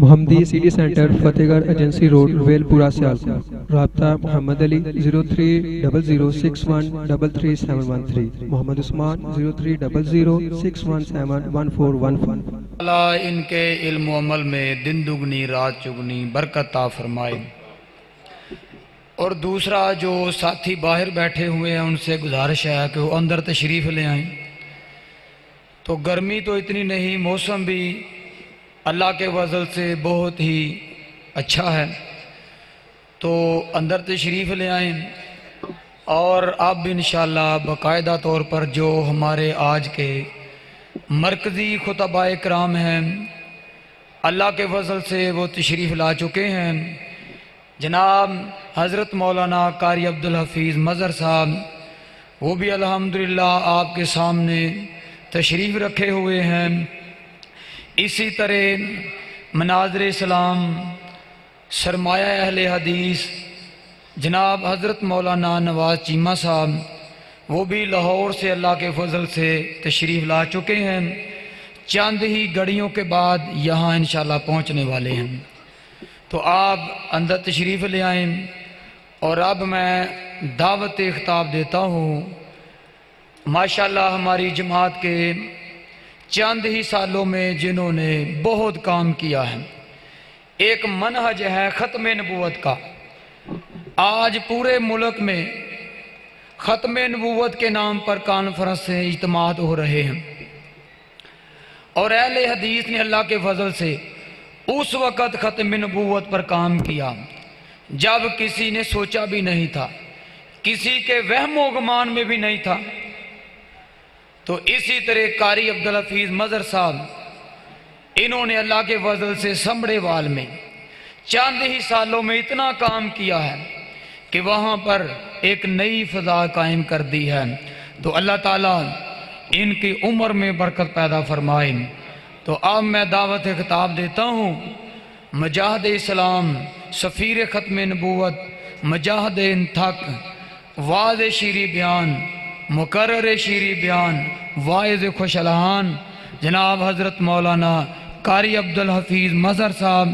محمدی city centre فتح گڑھ agency road well پورہ سیالکوٹ۔ رابطہ محمد علی 0300613373 محمد عثمان 030061711415۔ اللہ ان کے علم و عمل میں دن دگنی رات چگنی برکت عطا فرمائے۔ اور دوسرا جو ساتھی باہر بیٹھے ہوئے ہیں ان سے گزارش ہے کہ وہ اندر تشریف لے آئیں۔ تو گرمی تو اتنی نہیں، موسم بھی اللہ کے فضل سے بہت ہی اچھا ہے، تو اندر تشریف لے آئیں۔ اور اب انشاءاللہ باقاعدہ طور پر جو ہمارے آج کے مرکزی خطباء کرام ہیں اللہ کے فضل سے وہ تشریف لا چکے ہیں۔ جناب حضرت مولانا قاری عبدالحفیظ مظہر صاحب، وہ بھی الحمدللہ آپ کے سامنے تشریف رکھے ہوئے ہیں۔ اسی طرح مناظر اسلام سرمایہ اہل حدیث جناب حضرت مولانا نواز چیمہ صاحب، وہ بھی لاہور سے اللہ کے فضل سے تشریف لا چکے ہیں، چند ہی گھڑیوں کے بعد یہاں انشاءاللہ پہنچنے والے ہیں۔ تو آپ اندر تشریف لے آئیں۔ اور اب میں دعوت خطاب دیتا ہوں۔ ماشاءاللہ ہماری جماعت کے چند ہی سالوں میں جنہوں نے بہت کام کیا ہے، ایک منہج ہے ختم نبوت کا۔ آج پورے ملک میں ختم نبوت کے نام پر کانفرنس سے اجتماعات ہو رہے ہیں، اور اہل حدیث نے اللہ کے فضل سے اس وقت ختم نبوت پر کام کیا جب کسی نے سوچا بھی نہیں تھا، کسی کے وہم و گمان میں بھی نہیں تھا۔ تو اسی طرح قاری عبدالحفیظ مظہر صاحب، انہوں نے اللہ کے فضل سے سمبڑے وال میں چند ہی سالوں میں اتنا کام کیا ہے کہ وہاں پر ایک نئی فضا قائم کر دی ہے۔ تو اللہ تعالیٰ ان کی عمر میں برکت پیدا فرمائے۔ تو اب میں دعوت خطاب دیتا ہوں مجاہد اسلام، سفیر ختم نبوت، مجاہد انتھک، واعظ شیریں بیان، مقرر شیریں بیان، واعظ خوش الحان جناب حضرت مولانا قاری عبدالحفیظ مظہر صاحب۔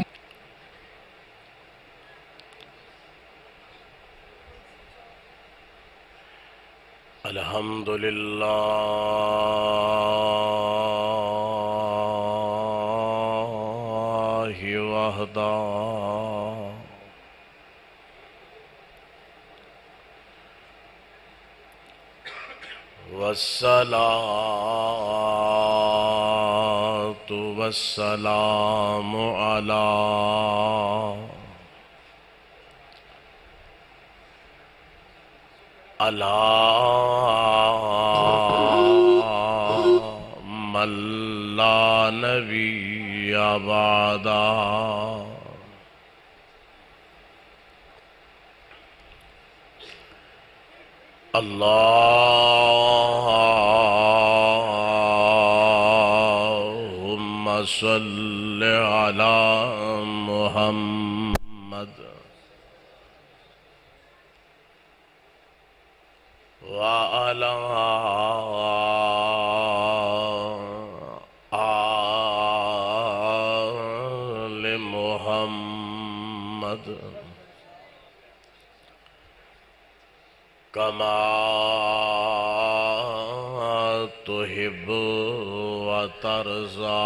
الحمدللہ وحدہ والصلاة والسلام علی من لا نبی بعدا۔ اللہم صل علی محمد وعلی آل محمد کما تحب وترضى۔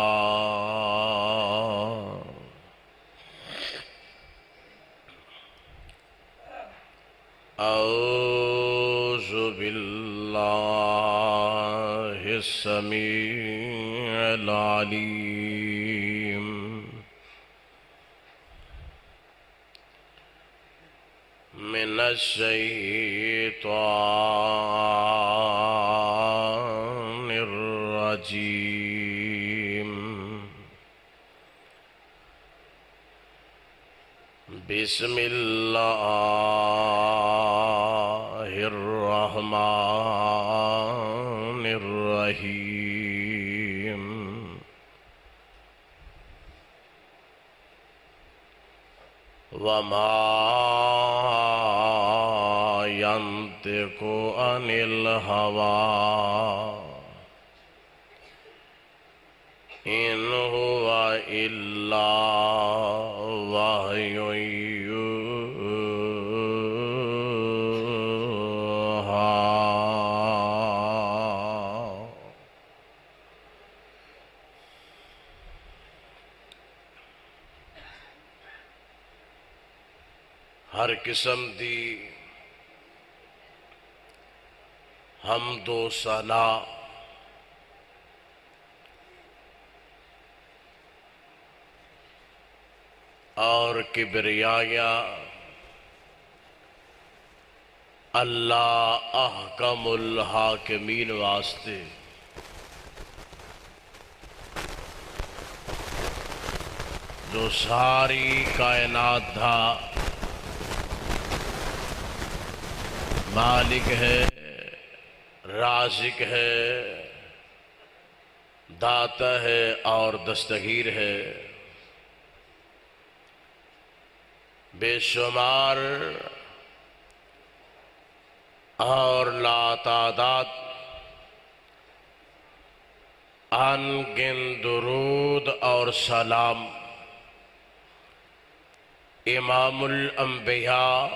اعوذ باللہ السمیع العلیم من الشیطان الرجیم۔ بسم اللہ الرحمن الرحیم۔ وما ينطق عن الهوى إن هو إلا ہر قسم دی حمد و ثنا اور کبریائیاں اللہ احکم الحاکمین واسطے جو ساری کائنات دا مالک ہے، رازق ہے، داتا ہے اور دستگیر ہے، بے شمار اور لا تعداد ان گن درود اور سلام امام الانبیاء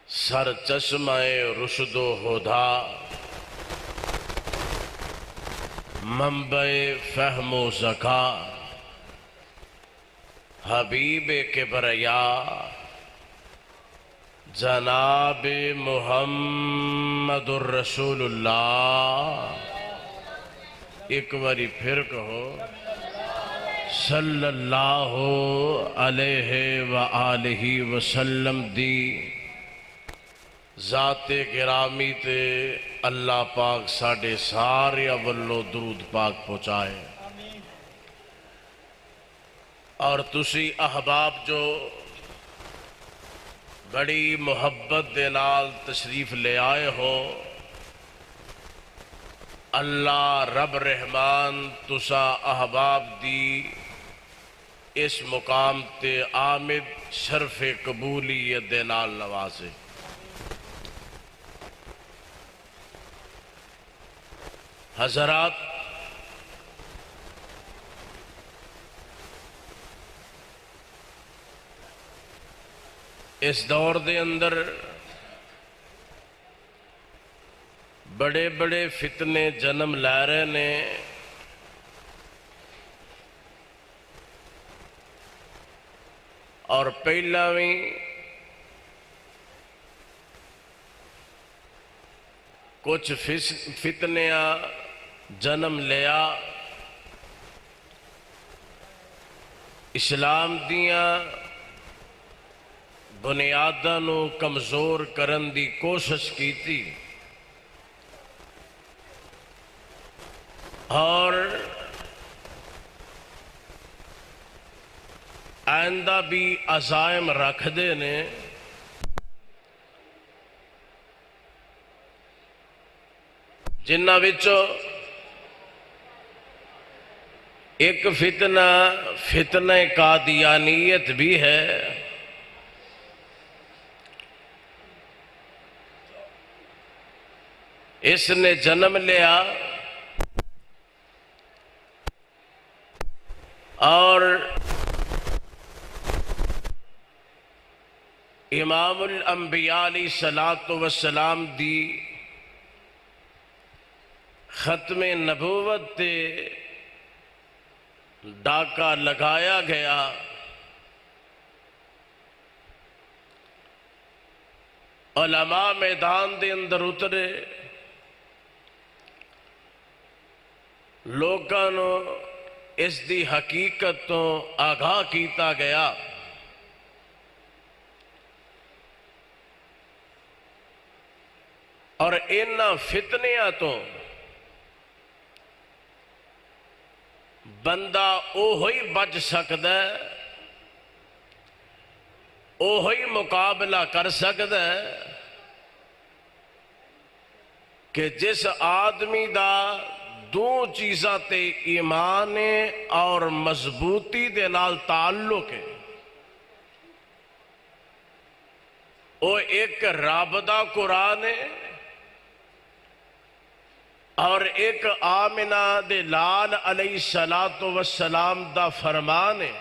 سر چشمہ رشد و ہدا منبع فہم و ذکا حبیب کبریا جناب محمد الرسول اللہ، ایک باری پھر کہو صلی اللہ علیہ وآلہ وسلم دی ذات گرامی تے اللہ پاک ساڑھے سارے اولو درود پاک پہنچائے۔ اور تسی احباب جو بڑی محبت دے نال تشریف لے آئے ہو، اللہ رب رحمان تسا احباب دی اس مقام تے آمد شرف قبولیت دے نال نوازے۔ حضرات، اس دور دے اندر بڑے بڑے فتنے جنم لے رہے نے، اور پہلا بھی کچھ فتنیاں جنم لیا اسلام دیاں بنیاداں نو کمزور کرن دی کوشش کی تھی، اور آئندہ بھی عزائم رکھ دے نے۔ جنہ وچوں ایک فتنہ قادیانیت بھی ہے، اس نے جنم لیا اور امام الانبیاء علیہ السلام دی ختم نبوت تے ڈاکہ لگایا گیا۔ علماء میدان دے اندر اترے، لوگاں نو اس دی حقیقت تو آگاہ کیتا گیا، اور انہاں فتنیاں تو بندہ اوہی بچ سکتا ہے، اوہی مقابلہ کر سکتا ہے کہ جس آدمی دا دو چیزاں تے ایمان اور مضبوطی دے نال تعلق ہے، وہ ایک رب دا قرآن ہے اور ایک آمنہ دے لال علیہ السلام دا فرمان ہے۔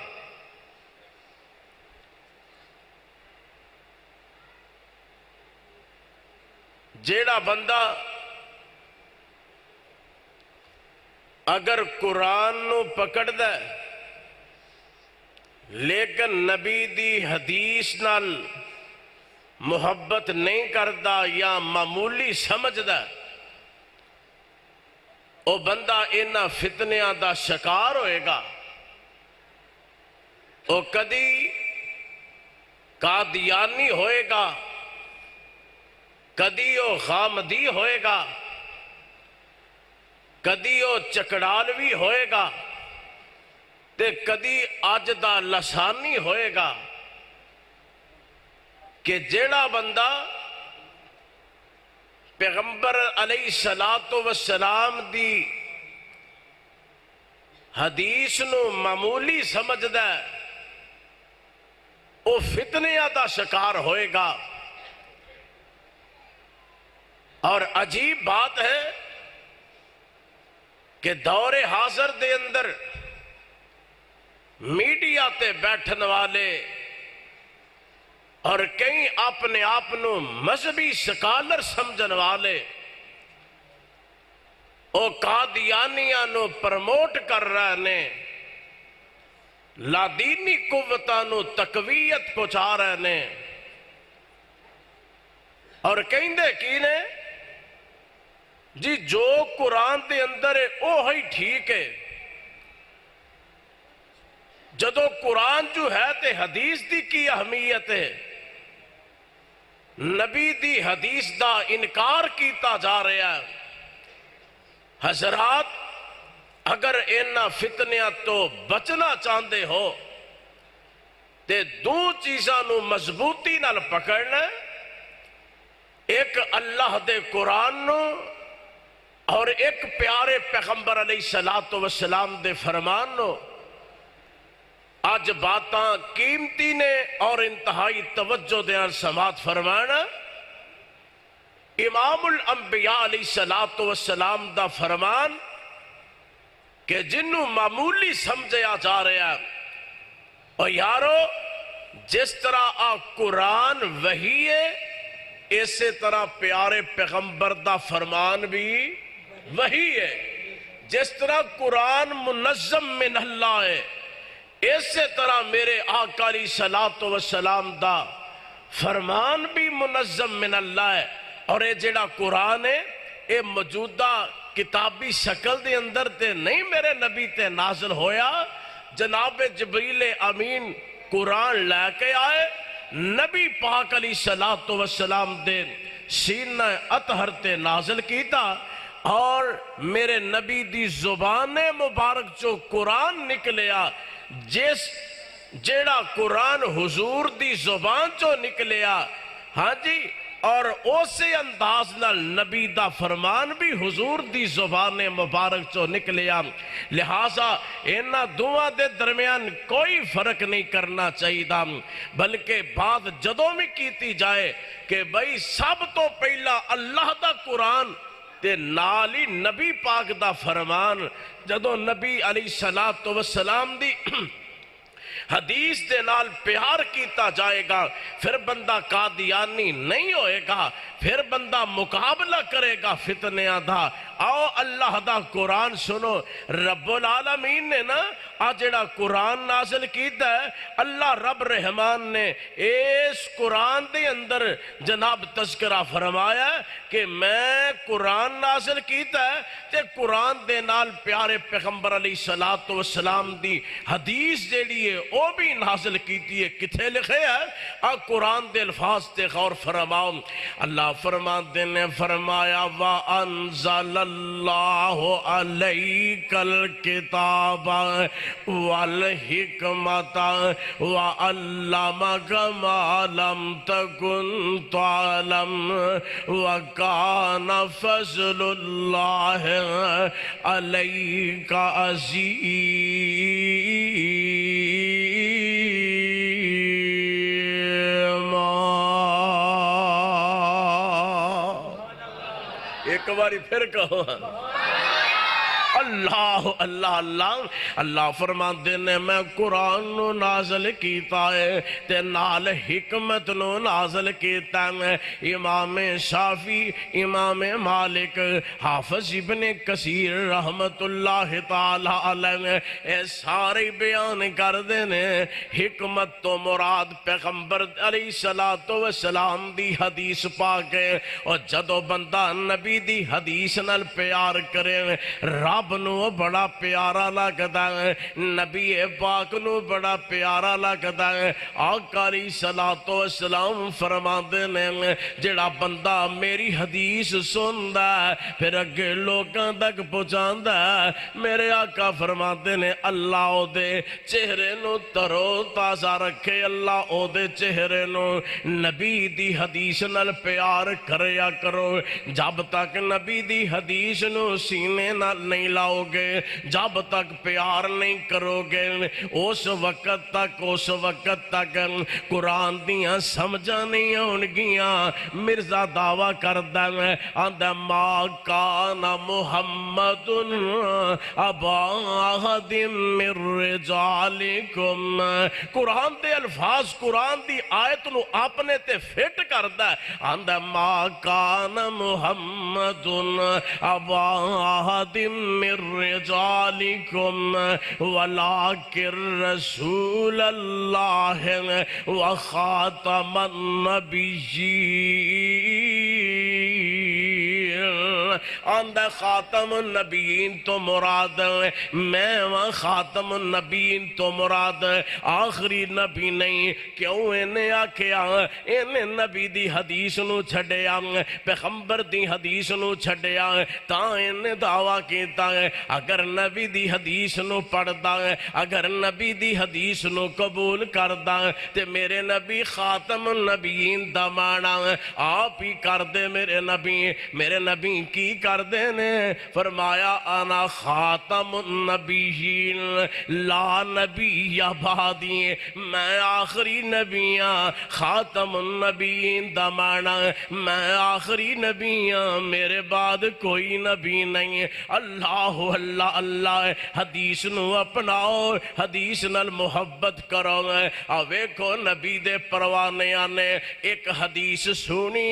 جیڑا بندہ اگر قرآن نو پکڑ دے، لیکن نبی دی حدیث نال محبت نہیں کردا یا معمولی سمجھدا، او بندہ انہاں فتنیاں دا شکار ہوئے گا۔ او کدی قادیانی ہوئے گا، کدی او غامدی ہوئے گا، کدی او چکڑالوی ہوئے گا، تے کدی اج دا لسانی ہوئے گا، کہ جیڑا بندہ پیغمبر علیہ السلام دی حدیث نو معمولی سمجھدا ہے، وہ فتنیاں دا شکار ہوئے گا۔ اور عجیب بات ہے کہ دور حاضر دے اندر میڈیا تے بیٹھن والے اور کئی اپنے آپ نو مذہبی سکالر سمجھن والے او قادیانیاں نو پرموٹ کر رہے نے، لادینی قوتاں نو تقویت پہنچا رہے نے، اور کہندے کی نے جی جو قرآن دے اندر ہے وہ ہی ٹھیک ہے، جدو قرآن جو ہے تے حدیث دی کی اہمیت ہے، نبی دی حدیث دا انکار کیتا جا رہا ہے۔ حضرات اگر اینا فتنیاں تو بچنا چاہندے ہو تے دو چیزاں نو مضبوطی نال پکڑنا، ایک اللہ دے قرآن نو اور ایک پیارے پیغمبر علیہ السلام دے فرمان نو۔ آج باتاں قیمتی نے اور انتہائی توجہ دیاں سماعت فرمانا۔ امام الانبیاء علیہ السلام دا فرمان کہ جنہوں معمولی سمجھیا جا رہا ہے، اور یارو جس طرح قرآن وحی ہے اسی طرح پیارے پیغمبر دا فرمان بھی وحی ہے، جس طرح قرآن منظم من اللہ ہے اسی طرح میرے آقا علیہ السلام دا فرمان بھی منظم من اللہ ہے۔ اور یہ جڑا قرآن ہے یہ موجودہ کتابی شکل دے اندر تے نہیں میرے نبی تے نازل ہویا، جناب جبریل امین قرآن لے کے آئے، نبی پاک علیہ السلام دے سینہ اطہر تے نازل کیتا، اور میرے نبی دی زبان مبارک جو قرآن نکلیا، جیڑا قرآن حضور دی زبان جو نکلیا، ہاں جی، اور اسی انداز نال نبی دا فرمان بھی حضور دی زبان مبارک چو نکلیا، لہٰذا اینا دعا دے درمیان کوئی فرق نہیں کرنا چاہیے دا، بلکہ بات جدوں میں کیتی جائے کہ بھئی سب تو پہلا اللہ دا قرآن تے نالی نبی پاک دا فرمان، جدوں نبی علیہ السلام دی حدیث دے نال پیار کیتا جائے گا، پھر بندہ قادیانی نہیں ہوئے گا، پھر بندہ مقابلہ کرے گا فتنیاں دا۔ آؤ اللہ دا قرآن سنو، رب العالمین نے نا آجڑا قرآن نازل کیتا ہے، اللہ رب رحمان نے اس قرآن دے اندر جناب تذکرہ فرمایا کہ میں قرآن نازل کیتا ہے تے قرآن دے نال پیارے پیغمبر علیہ السلام دی حدیث جیڑی ہے وہ بھی نازل کیتی ہے۔ کتھے لکھے ہے قرآن دے الفاظ تے غور فرماؤ، اللہ فرماتے نے فرمایا وَأَنزَلَ اللَّهُ عَلَيْكَ الْكِتَابَ وَالْحِكْمَةَ وَعَلَّمَكَ مَا لَمْ تَكُنْ تَعْلَمْ وَكَانَ فَضْلُ اللَّهِ عَلَيْكَ ایک باری پھر کہو اللہ اللہ اللہ اللہ فرماندے نے میں قرآن نو نازل کیتا ہے تے نال حکمت نو نازل کیتا ہے امام شافی امام مالک حافظ ابن کثیر رحمت اللہ تعالی علیہ اے سارے بیان کر دینے حکمت تو مراد پیغمبر علیہ السلام دی حدیث پاک ہے اور جدو بندہ نبی دی حدیث نال پیار کرے رب نو بڑا پیارا لگتا ہے نبی پاک نو بڑا پیارا لگتا ہے آقا علیہ السلام فرما دینے جڑا بندہ میری حدیث سندا ہے پھر اگے لوگاں تک پہنچاندا ہے میرے آقا فرما دینے اللہ او دے چہرے نو ترو تازہ رکھے اللہ او دے چہرے نو نبی دی حدیث نال پیار کریا کرو جب تک نبی دی حدیث نو سینے نال نہیں لاؤ گے جب تک پیار نہیں کرو گے اس وقت تک قرآن دیاں سمجھا نہیں ہونگیاں مرزا دعویٰ کردہ ہے آندہ ما کان محمد ابا احد من رجالکم قرآن دے الفاظ قرآن دی آیت نو اپنے تے فٹ کردہ ہے آندہ ما کان محمد ابا احد من رجالکم ولکن رسول اللہ وخاتم النبیین آندہ خاتم النبیین تو مراد میں وہاں خاتم النبیین تو مراد آخری نبی نہیں کیوں انہیں آکھیا انہیں نبی دی حدیث نو چھڑیا پیغمبر دی حدیث نو چھڑیا تاں انہیں دعویٰ کیتا ہے اگر نبی دی حدیث نو پڑھدا ہے اگر نبی دی حدیث نو قبول کردا ہے تے میرے نبی خاتم النبیین دا مانا آپ ہی کر دے میرے نبی کی کر دے نے فرمایا انا خاتم النبیین لا نبی بعدی میں آخری نبیاں خاتم النبیین دا مانا میں آخری نبیاں میرے بعد کوئی نبی نہیں اللہ اللہ اللہ حدیث نو اپناؤ حدیث نال محبت کرو ویکھو نبی دے پروانے آنے ایک حدیث سنی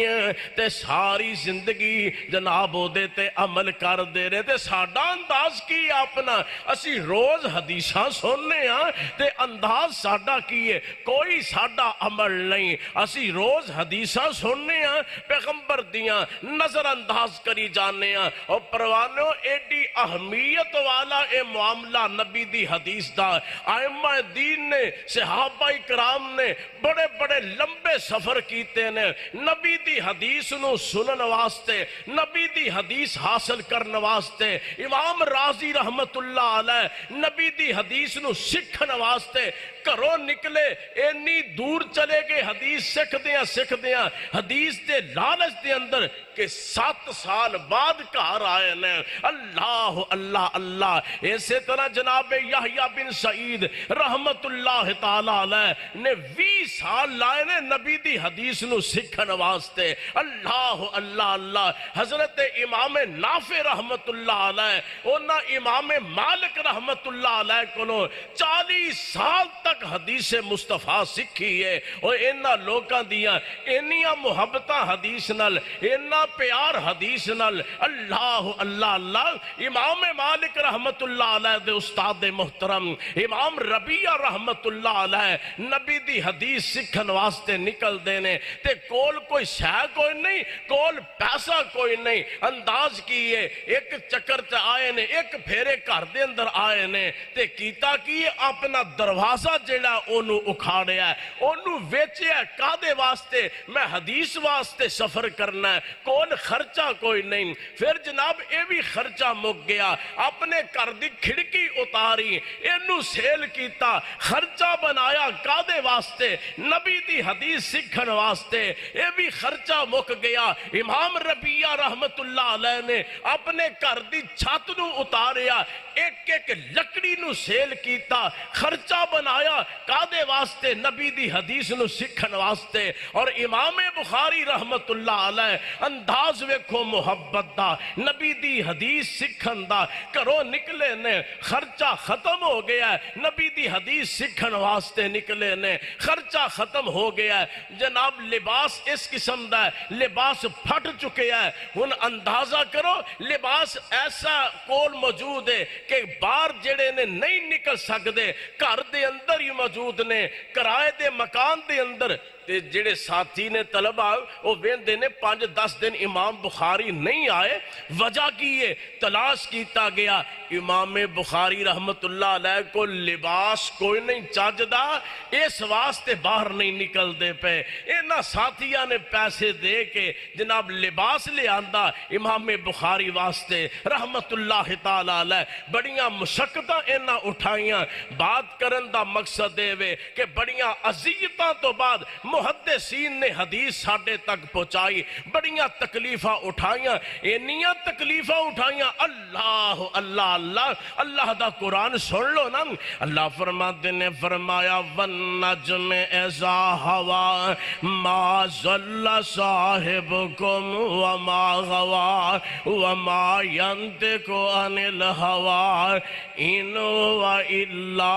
تے ساری زندگی جناب او دے تے عمل کر دے رہے تے ساڈا انداز کی اپنا اسی روز حدیثاں سننے ہاں تے انداز ساڈا کی ہے کوئی ساڈا عمل نہیں اسی روز حدیثاں سننے ہاں پیغمبر دیاں نظر انداز کری جانے ہاں اور پروانوں ایڈی اہمیت والا اے معاملہ نبی دی حدیث دا ائمہ دین نے صحابہ اکرام نے بڑے بڑے لمبے سفر کیتے نے نبی دی حدیث نو سنن واسطے نبی دی حدیث حاصل کرن واسطے امام رازی رحمت اللہ علیہ نبی دی حدیث نو سکھن واسطے کرو نکلے اینی دور چلے گئے حدیث سکھ دیاں حدیث دے لالچ دے اندر کہ 7 سال بعد کار آئے نے اللہ اللہ اللہ ایسے طرح جناب یحییٰ بن سعید رحمت اللہ تعالیٰ علیہ نے 20 سال لائے نے نبی دی حدیث نو سکھن واسطے اللہ اللہ اللہ حضرت امام نافع رحمت اللہ علیہ اونا امام مالک رحمت اللہ علیہ کو 40 سال تک حدیث مصطفیٰ سکھی ہے اور اینا لوکاں دیاں اینیاں محبتاں حدیث نال اینا پیار حدیث نال اللہ اللہ اللہ امام مالک رحمت اللہ علیہ دے استاد محترم امام ربیعہ رحمت اللہ علیہ نبی دی حدیث سکھن واسطے نکل دینے تے کول کوئی شہ کوئی نہیں کول پیسہ کوئی نہیں انداز کیے ایک چکر تے آئے نے ایک پھیرے گھر دے اندر آئے نے تے کیتا کیے اپنا دروازہ جڑا اونوں اکھاڑیا ہے اونوں ویچیا ہے کادے واسطے میں حدیث واسطے سفر کرنا ہے کول خرچہ کوئی نہیں پھر جناب اے بھی خرچہ مک گیا اپنے گھر دی کھڑکی اتاری اینو سیل کیتا خرچہ بنایا کادے واسطے نبی دی حدیث سکھن واسطے اے بھی خرچہ مک گیا امام ربیعہ رحمت اللہ علیہ نے اپنے گھر دی چھت نو اتاریا ایک ایک لکڑی نو سیل کیتا خرچہ بنایا کادے واسطے نبی دی حدیث نو سکھن واسطے. اور امام بخاری رحمت اللہ علیہ انداز ویکھو محبت دا, نبی دی حدیث سکھن دا. گھروں نکلے نے خرچہ ختم ہو گیا ہے, نبی دی حدیث سکھن واسطے نکلے نے خرچہ ختم ہو گیا ہے. جناب لباس اس قسم دا ہے, لباس پھٹ چکے ہے. ہن اندازہ کرو لباس ایسا کول موجود ہے کہ باہر جڑے نے نہیں نکل سکتے, گھر دے اندر ہی موجود نے, کرائے دے مکان دے اندر. تے جڑے ساتھی نے طلبہ وہ ویندے نے 5-10 دن امام بخاری نہیں آئے, وجہ کی ہے تلاش کیتا گیا. امام بخاری رحمت اللہ علیہ کو لباس کوئی نہیں چاجدا, اس واسطے باہر نہیں نکل دے پے. انہاں ساتھیاں نے پیسے دے کے جناب لباس لے آندا امام بخاری واسطے رحمت اللہ تعالی علیہ. بڑیاں مشقتاں انہاں اٹھائیاں. بات کرن دا مقصد اے وے کہ بڑیاں اذیتاں تو بعد محدثین نے حدیث ساڈے تک پہنچائی, بڑیاں تکلیفاں اٹھائیاں, انیاں تکلیفاں اٹھائیاں. اللہ اللہ اللہ اللہ دا قرآن سن لو نا. اللہ فرماتے نے فرمایا والنجم اذا ہوا ما ضل صاحبکم وما غوا وما ينطق عن الهوى ان هو الا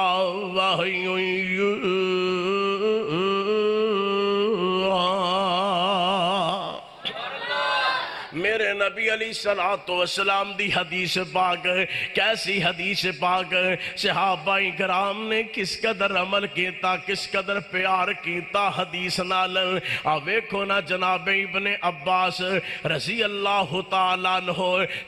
وحی میرے نبی علیہ السلام دی حدیث پاک, کیسی حدیث پاک, صحابہ کرام نے کس قدر عمل کیتا, کس قدر پیار کیتا حدیث نال. ویکھو نا جناب ابن عباس رضی اللہ تعالیٰ عنہ,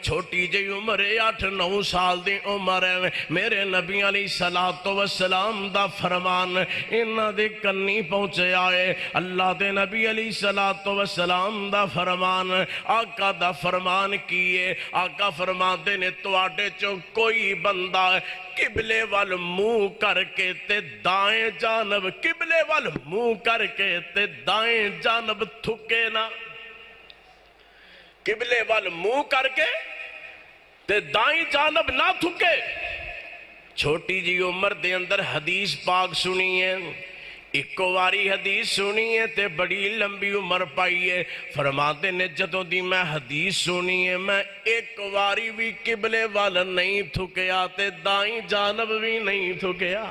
چھوٹی جی عمر 8-9 سال دی عمر, میرے نبی علیہ السلام دا فرمان انہاں دے کنی پہنچے آئے. اللہ دے نبی علیہ السلام دا فرمان, آقا دا فرمان کیے. آقا فرماتے نے تواڈے چوں کوئی بندہ قبلے وال منہ کر کے تے دائیں جانب, قبلے وال منہ کر کے تے دائیں جانب تھکے نا. قبلے وال منہ کر کے تے دائیں جانب نہ تھکے. چھوٹی جی عمر دے اندر حدیث پاک سنی ہے, ایک واری حدیث سنی ہے تے بڑی لمبی عمر پائی ہے. فرماتے نے جدوں دی میں حدیث سنی ہے میں ایک واری بھی قبلے والا نہیں تھکیا تے دائیں جانب بھی نہیں تھکیا.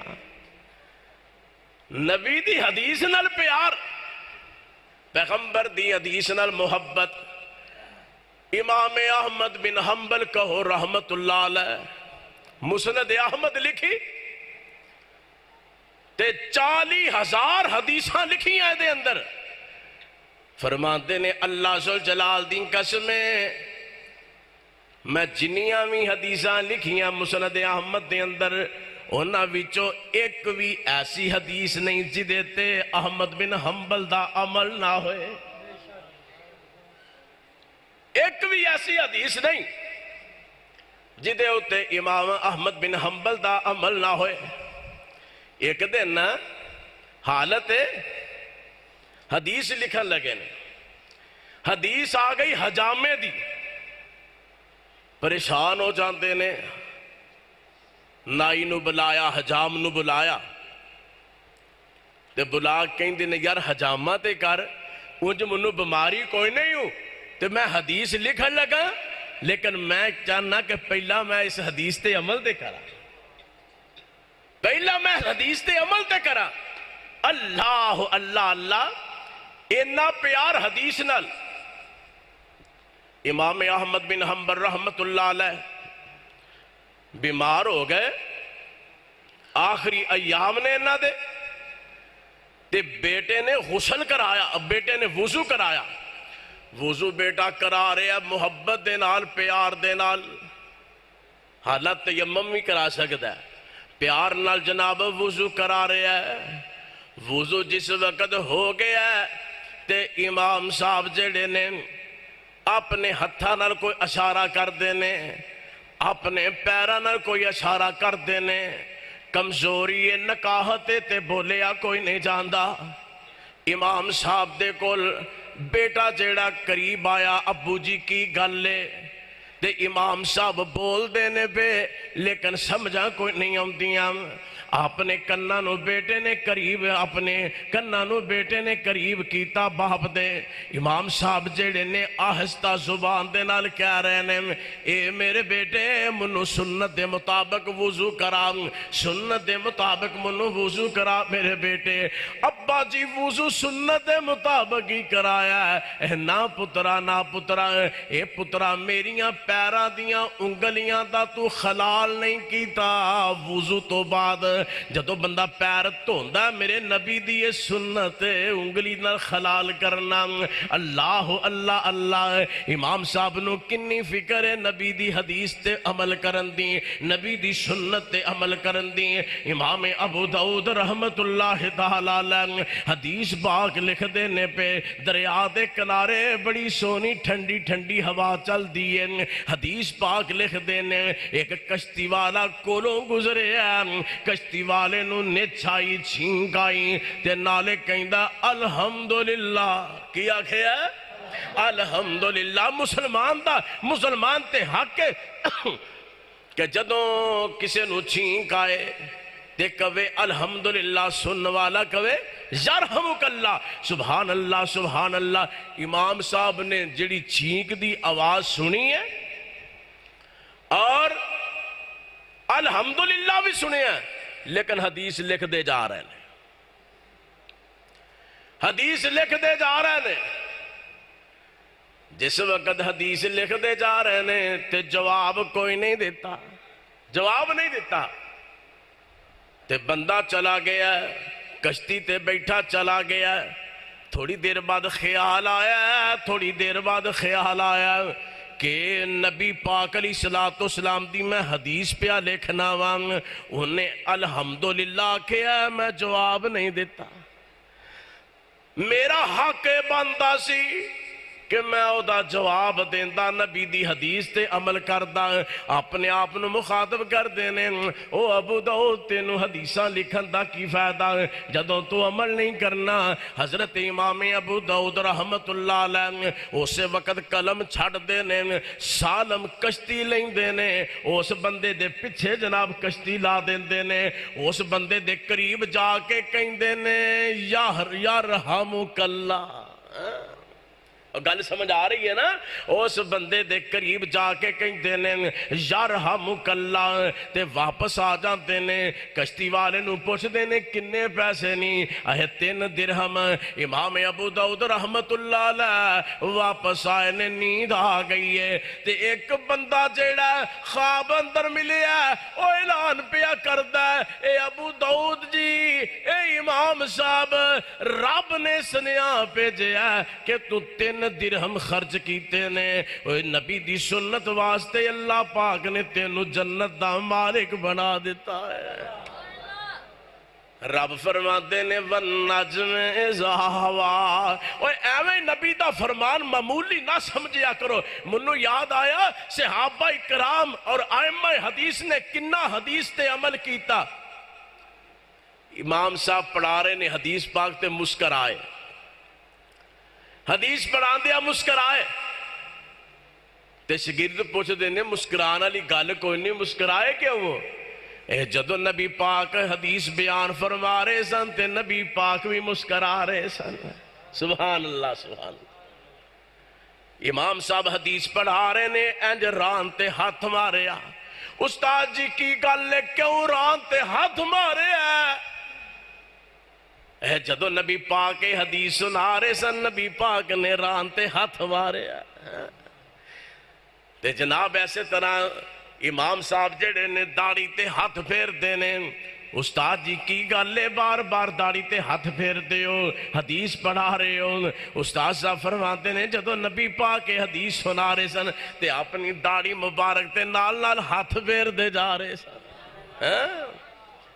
نبی دی حدیث نال پیار, پیغمبر دی حدیث نال محبت. امام احمد بن حنبل کہو رحمت اللہ علیہ, مسند احمد لکھی تے 40,000 حدیثاں لکھی ہیں دے اندر. فرماتے نے اللہ ذوالجلال دی قسمیں میں جنیاں بھی حدیثاں لکھیاں مسند احمد دے اندر, انہاں وچوں ایک بھی ایسی حدیث نہیں جدے تے احمد بن حنبل دا عمل نہ ہوئے. ایک بھی ایسی حدیث نہیں جدے ہوتے امام احمد بن حنبل دا عمل نہ ہوئے. ایک دن حالت حدیث لکھن لگے نے, حدیث آ گئی حجامے دی, پریشان ہو جاندے نے. نائی نو بلایا, حجام نو بلایا تے بلا کہندے نے یار حجامہ تے کر, انج منو بیماری کوئی نہیں ہوں تے میں حدیث لکھن لگا, لیکن میں چاہنا کہ پہلا میں اس حدیث تے عمل تے کرا, پہلا میں حدیث تے عمل تے کرا. اللہ اللہ اللہ, اتنا پیار حدیث نال. امام احمد بن حنبل رحمت اللہ علیہ بیمار ہو گئے, آخری ایام نے انہاں دے تے بیٹے نے غسل کرایا, بیٹے نے وضو کرایا. وضو بیٹا کرا رہے اب محبت دے نال, پیار دے نال. حالت تیمم بھی کرا سکتا ہے, پیار نال جناب وضو کرا رہے ہیں. وضو جس وقت ہو گیا ہے تے امام صاحب جڑے نے اپنے ہتھاں نال کوئی اشارہ کر دینے, اپنے پیراں نال کوئی اشارہ کر دینے. کمزوری نکاحت تے بولیا کوئی نہیں جاندا. امام صاحب دے کول بیٹا جیڑا قریب آیا, ابو جی کی گل لے, تے امام صاحب بول دینے پہ لیکن سمجھا کوئی نہیں آمدیاں. اپنے کناں نو بیٹے نے قریب اپنے کناں نو بیٹے نے قریب کیتا باپ دے امام صاحب جڑے نے آہستہ زبان دے نال کہہ رہے نے اے میرے بیٹے منو سنت دے مطابق وضو کرا سنت دے مطابق منو وضو کرا میرے بیٹے ابا جی وضو سنت دے مطابق ہی کرایا ہے نا پترا اے پترا میریاں پیراں دیاں انگلیاں دا تو خلال نہیں کیتا وضو تو بعد جدو بندہ پیر دھوندا میرے نبی دی یہ سنت انگلی نال خلال کرنا اللہ اللہ اللہ امام صاحب نو کنی فکر ہے نبی دی حدیث تے عمل کرن دی نبی دی سنت تے عمل کرن دی امام ابو داؤد رحمت اللہ تعالی علیہ حدیث پاک لکھ دینے پہ دریا دے کنارے بڑی سونی ٹھنڈی ٹھنڈی ہوا چل دیئے حدیث پاک لکھ دینے ایک کشتی والا کولوں گزرے ہیں کشتی والے نو نچھائی چھینک آئی تے نالے کہیں دا الحمدللہ کیا کھیا الحمدللہ مسلمان تے حق ہے کہ جدوں کسے نو چھینک آئے تے کہے الحمدللہ سن والا کہے یرحمک اللہ سبحان اللہ امام صاحب نے جڑی چھینک دی آواز سنی ہے اور الحمدللہ بھی سنے ہیں لیکن حدیث لکھ دے جا رہے ہیں حدیث لکھ دے جا رہے ہیں جس وقت حدیث لکھ دے جا رہے ہیں تے جواب کوئی نہیں دیتا جواب نہیں دیتا تے بندہ چلا گیا کشتی تے بیٹھا چلا گیا تھوڑی دیر بعد خیال آیا کہ نبی پاک علیہ السلام دی میں حدیث پہ لکھنا وام انہیں الحمدللہ کیا میں جواب نہیں دیتا میرا حق بنتا سی کہ میں او دا جواب دیندہ نبی دی حدیث تے عمل کردہ اپنے آپ نو مخاطب کر دینے او ابو داؤد تینو حدیثاں لکھن دا کی فائدہ جدوں تو عمل نہیں کرنا حضرت امام ابو داؤد رحمت اللہ علیہ اسے وقت قلم چھڑ دینے سالم کشتی لیں دینے اس بندے دے پچھے جناب کشتی لا دینے اس بندے دے قریب جا کے کہیں دینے یا رحمک اللہ گل سمجھ آ رہی ہے نا اس بندے دے قریب جا کے کہیں دینے یرحمک اللہ تے واپس آ جاتے نے کشتی والے نو پوچھ دینے کنے پیسے نہیں 3 درہم امام ابو داؤد رحمت اللہ علیہ واپس آئے نے نیند آ گئی ہے تے ایک بندہ جیڑا خواب اندر ملے ہے او اعلان پیا کردہ ہے اے ابو داؤد جی اے امام صاحب رب نے سنیا بھیجے ہے کہ تو 3 درہم خرچ کیتے نے نبی دی سنت واسطے اللہ پاک نے تینو جنت دا مالک بنا دیتا ہے رب فرماتے نے وَالنَّجْمِ إِذَا هَوَىٰ ایویں نبی دا فرمان معمولی نہ سمجھیا کرو منو یاد آیا صحابہ کرام اور ائمہ حدیث نے کنہ حدیث تے عمل کیتا امام صاحب پڑھا رہے نے حدیث پاک تے مسکرائے حدیث پڑھان دیا مسکرائے تے شگرد پوچھ دینے مسکران علی گل کوئی نہیں مسکرائے کیوں وہ جدو نبی پاک حدیث بیان فرما رہے سن تے نبی پاک بھی مسکرا رہے سن سبحان اللہ امام صاحب حدیث پڑھا رہے نے انج ران تے ہاتھ مارے استاد جی کی گل ہے کیوں ران تے ہاتھ مارے جدو نبی پاک حدیث سنا رہے سن نبی پاک نے ران تے ہاتھ مارے تے جناب ایسے طرح امام صاحب جڑے نے داڑھی تے ہاتھ پھیر دینے استاد جی کی گالے بار بار داڑھی تے ہاتھ پھیر دیو حدیث پڑھا رہے ہو استاد صاحب فرماتے نے جدو نبی پاک حدیث سنا رہے سن تے اپنی داڑھی مبارک تے نال نال ہاتھ پھیر دے جا رہے سن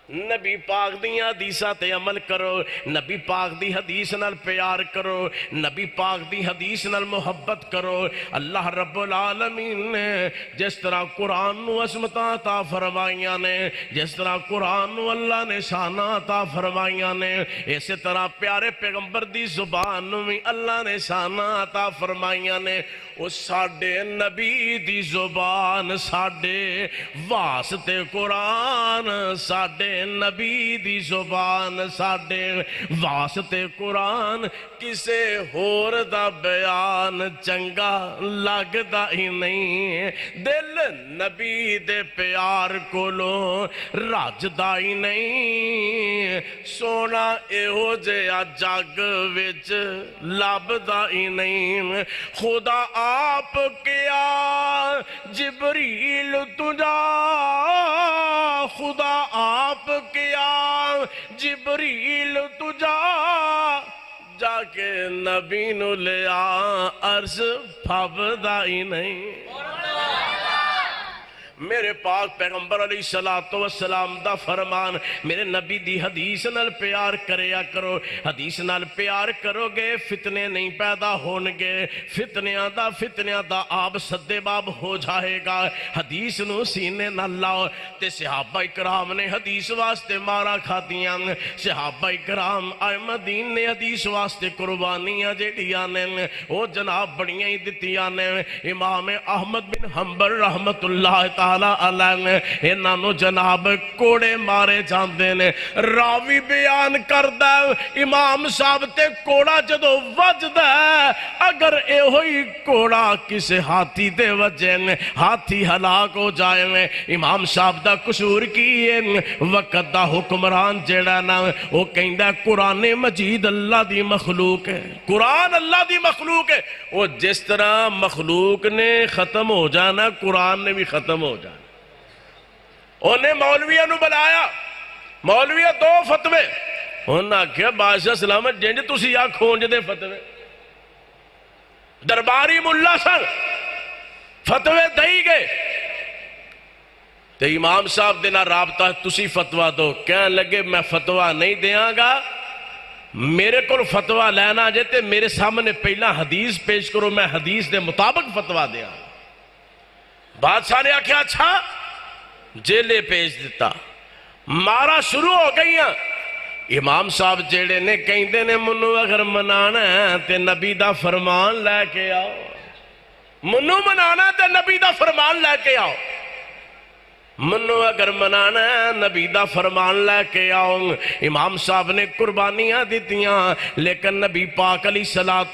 نبی پاک دی حدیثاں تے عمل کرو نبی پاک دی حدیث نال پیار کرو نبی پاک دی حدیث نال محبت کرو اللہ رب العالمین نے جس طرح قرآن نو عظمتاں عطا فرمائیاں نے جس طرح قرآن نو اللہ نے شاناں عطا فرمائیاں نے اسی طرح پیارے پیغمبر دی زبان نو بھی اللہ نے شاناں عطا فرمائیاں نے وہ ساڈے نبی دی زبان ساڈے واسطے قرآن، ساڈے نبی دی زبان ساڈے واسطے قرآن، کسے ہور دا بیان چنگا لگدا ہی نہیں، دل نبی دے پیار کولوں رجدا ہی نہیں، سونا ایہو جہا جگ وچ لبدا ہی نہیں، خدا آپ کیا جبریل تجا، خدا آپ کیا جبریل تجا، جا کے نبی نو لیا عرض پھبدا ہی نہیں۔ میرے پاک پیغمبر علیہ السلام دا فرمان، میرے نبی دی حدیث نال پیار کریا کرو، حدیث نال پیار کرو گے فتنے نہیں پیدا ہونگے، فتنیاں دا آپ سدے باب ہو جائے گا، حدیث نو سینے نال لاؤ۔ تے صحابہ کرام نے حدیث واسطے مارا کھاتیاں، صحابہ کرام احمدین نے حدیث واسطے قربانیاں جیڑیاں نے او جناب بڑیاں ہی دتیاں نے۔ امام احمد بن حنبل رحمت اللہ تعالی انہاں نو جناب کوڑے مارے جاندے نے، راوی بیان کردا امام صاحب تے کوڑا جدو وجدا اگر اے ہوئی کوڑا کسے ہاتھی دے وجے ہاتھی ہلاک ہو جائے، امام صاحب دا قصور کی ہے؟ وقت دا حکمران جیڑا نا وہ کہندا قرآن مجید اللہ دی مخلوق ہے، قرآن اللہ دی مخلوق ہے، وہ جس طرح مخلوق نے ختم ہو جانا قرآن نے بھی ختم ہو جانا۔ انہیں مولویہ نو بلایا، مولویہ دو فتوے، انہوں نے آکھیا بادشاہ سلامت جنج تسی آ کھونج دے فتوے، درباری ملا سن فتوے دئی گئے، تو امام صاحب دینا رابطہ تسی فتوہ دو، کہنے لگے میں فتوہ نہیں دیاں گا، میرے کو فتوہ لینا جاتے میرے سامنے پہلا حدیث پیش کرو، میں حدیث دے مطابق فتوہ دیا۔ بادشاہ نے آکھیا اچھا، جیلے پیش دیتا، مارا شروع ہو گئی ہیں۔ امام صاحب جیڑے نے کہندے نے منو اگر منانا ہے تے نبی دا فرمان لے کے آؤ، منو منانا تے نبی دا فرمان لے کے آؤ، منو اگر منانا ہے نبی دا فرمان لے کے آؤ۔ امام صاحب نے قربانیاں دیتیاں لیکن نبی پاک علیہ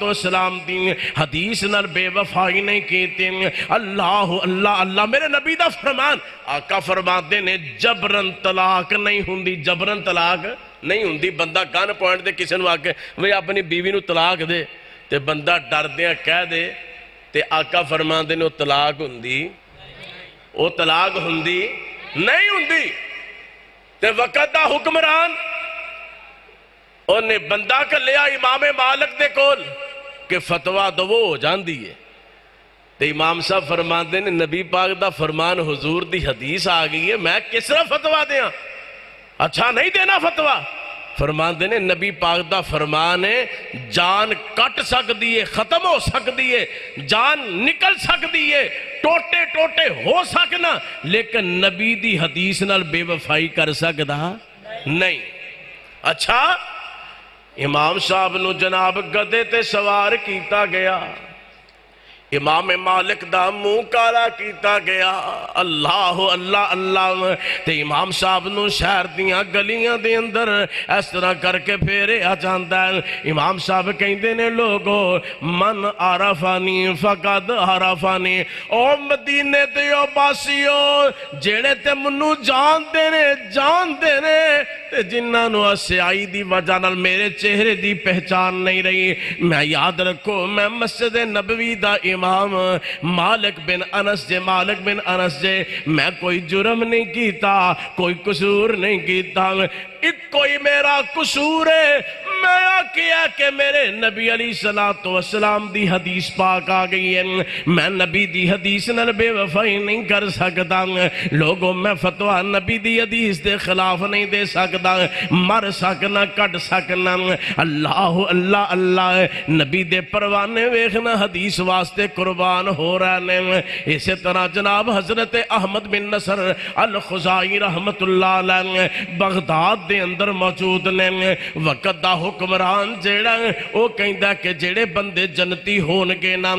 السلام دی حدیث نال بے وفائی نہیں کیتی۔ اللہ اللہ اللہ، میرے نبی دا فرمان، آقا فرماتے نے جبرن طلاق نہیں ہوندی، جبرن طلاق نہیں ہوندی۔ بندہ گن پوائنٹ دے کسی نو آکے وہ اپنی بیوی نو طلاق دے تے بندہ ڈر دیاں کہہ دے تے آقا فرماتے نے وہ طلاق ہوندی، وہ طلاق ہوندی نہیں ہوندی۔ تے وقت دا حکمران انہیں بندہ کر لیا امام مالک دے کول کہ فتوہ دو ہو جان دیئے، تے امام صاحب فرماتے نے نبی پاک دا فرمان حضور دی حدیث آگئی ہے، میں کس طرح فتوہ دیاں؟ اچھا نہیں دینا فتوہ؟ فرماتے نے نبی پاک دا فرمان ہے جان کٹ سکتی ہے، ختم ہو سکتی ہے، جان نکل سکتی ہے، ٹوٹے ٹوٹے ہو سکنا، لیکن نبی دی حدیث نال بے وفائی کر سکتا نہیں۔ اچھا امام صاحب نو جناب گدے تے سوار کیتا گیا، امام مالک دا منہ کالا کیتا گیا، اللہ اللہ اللہ، تے امام صاحب نو شہر دیاں گلیاں دے اندر اس طرح کر کے پھیرے آ جاندا ہے۔ امام صاحب کہندے نے لوگو من عرفانی فقد عرفانی، او مدینے تے او باسیو جیڑے تے منو جان دے نے تے جنہاں نو اسیائی دی وجہ نال میرے چہرے دی پہچان نہیں رہی، میں یاد رکھو میں مسجد نبوی دا امام مالک بن انس جے، میں کوئی جرم نہیں کیتا، کوئی قصور نہیں کیتا، ایک کوئی میرا قصور ہے، میں کیا کہ میرے نبی علیہ السلام دی حدیث پاک آ گئی ہے، میں نبی دی حدیث نال بے وفائی نہیں کر سکتا، لوگوں میں فتوہ نبی دی حدیث دے خلاف نہیں دے سکتا، مر سکنا کٹ سکنا، اللہ اللہ اللہ، نبی دے پروانے ویکھنا حدیث واسطے قربان ہو رہے ہیں۔ اسی طرح جناب حضرت احمد بن نصر الخزائی رحمت اللہ علیہ بغداد دے اندر موجود نے، وقت دا حکمران جیڑا وہ کہندا کہ جڑے بندے جنتی ہون گے نا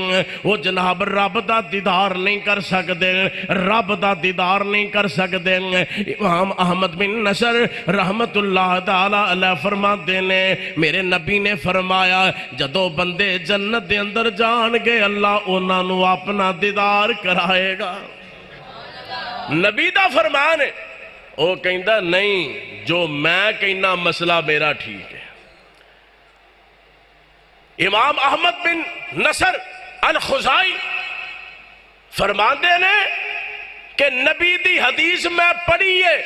وہ جناب رب دا دیدار نہیں کر سکتے، رب دا دیدار نہیں کر سکتے۔ امام احمد بن نصر رحمت اللہ تعالی علیہ فرماتے نے میرے نبی نے فرمایا جدو بندے جنت دے اندر جان گے اللہ انہاں نو اپنا دیدار کرائے گا۔ نبی دا فرمان ہے، وہ کہندا نہیں جو میں کہنا مسئلہ میرا ٹھیک ہے۔ امام احمد بن نصر الخزائی فرماندے نے کہ نبی دی حدیث میں پڑھی ہے،